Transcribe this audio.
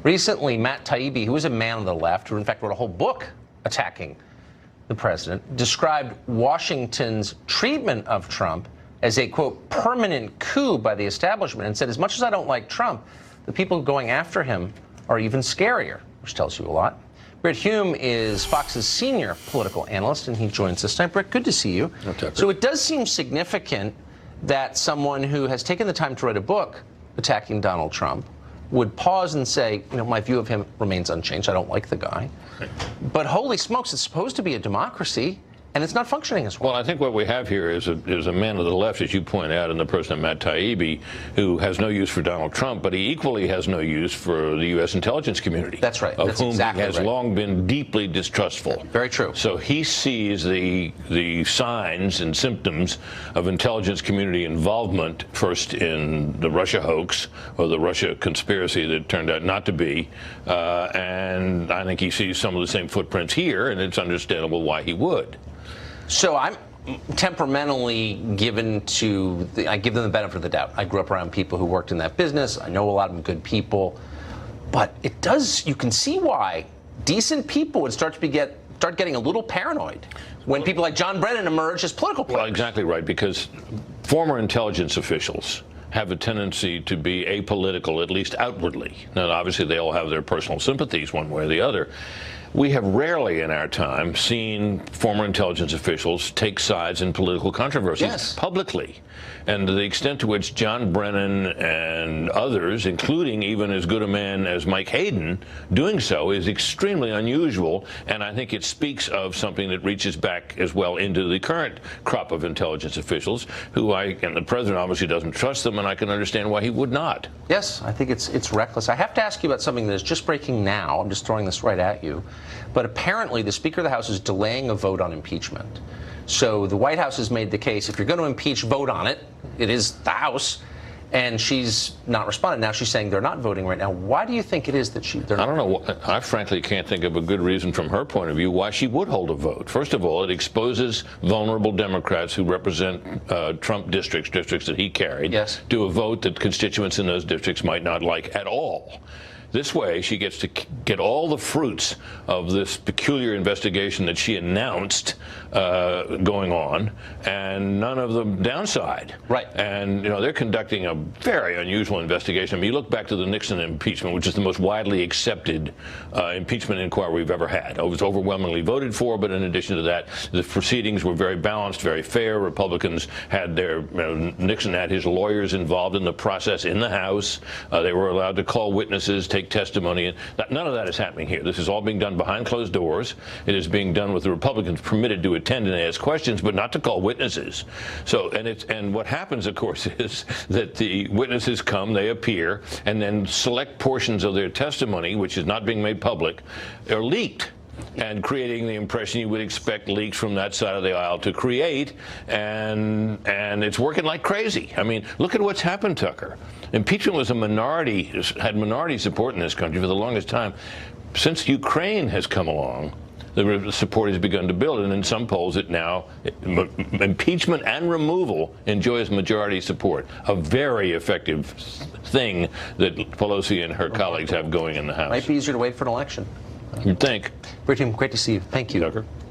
Recently, Matt Taibbi, who is a man of the left, who in fact wrote a whole book attacking the president, described Washington's treatment of Trump as a, quote, permanent coup by the establishment, and said, as much as I don't like Trump, the people going after him are even scarier, which tells you a lot. Brit Hume is Fox's senior political analyst, and he joins us tonight. Brit, good to see you. So it does seem significant that someone who has taken the time to write a book attacking Donald Trump would pause and say, you know, my view of him remains unchanged. I don't like the guy. Right. But holy smokes, it's supposed to be a democracy, and it's not functioning as well. Well, I think what we have here is a man of the left, as you point out, in the person of Matt Taibbi, who has no use for Donald Trump, but he equally has no use for the U.S. intelligence community. That's right. Of whom he has long been deeply distrustful. Very true. So he sees the signs and symptoms of intelligence community involvement, first in the Russia hoax, or the Russia conspiracy that turned out not to be, and I think he sees some of the same footprints here, and it's understandable why he would. So I'm temperamentally given to, I give them the benefit of the doubt. I grew up around people who worked in that business. I know a lot of them good people. But it does, you can see why decent people would start getting a little paranoid when people like John Brennan emerge as political players. Well, exactly right, because former intelligence officials have a tendency to be apolitical, at least outwardly. Now, obviously, they all have their personal sympathies one way or the other. We have rarely in our time seen former intelligence officials take sides in political controversies publicly. And to the extent to which John Brennan and others, including even as good a man as Mike Hayden, doing so is extremely unusual. And I think it speaks of something that reaches back as well into the current crop of intelligence officials, who and the president obviously doesn't trust them, and I can understand why he would not. Yes, I think it's reckless. I have to ask you about something that is just breaking now. I'm just throwing this right at you. But apparently the Speaker of the House is delaying a vote on impeachment. So the White House has made the case, if you're going to impeach, vote on it. It is the House. And she's not responded. Now she's saying they're not voting right now. Why do you think it is that they're not? I don't know. I frankly can't think of a good reason from her point of view why she would hold a vote. First of all, it exposes vulnerable Democrats who represent Trump districts that he carried, to a vote that constituents in those districts might not like at all. This way, she gets to get all the fruits of this peculiar investigation that she announced going on, and none of the downside. Right. And, you know, they're conducting a very unusual investigation. I mean, you look back to the Nixon impeachment, which is the most widely accepted impeachment inquiry we've ever had. It was overwhelmingly voted for, but in addition to that, the proceedings were very balanced, very fair. Republicans had Nixon had his lawyers involved in the process in the House. They were allowed to call witnesses, take testimony, and none of that is happening here. This is all being done behind closed doors. It is being done with the Republicans permitted to attend and ask questions, but not to call witnesses. So, and what happens, of course, is that the witnesses come, they appear, and then select portions of their testimony, which is not being made public, are leaked, and creating the impression you would expect leaks from that side of the aisle to create, and it's working like crazy. I mean, look at what's happened, Tucker. Impeachment was had minority support in this country for the longest time. Since Ukraine has come along, the support has begun to build, and in some polls impeachment and removal enjoys majority support. A very effective thing that Pelosi and her colleagues have going in the House. Might be easier to wait for an election. You'd think. Brit Hume, great to see you. Thank you. Tucker.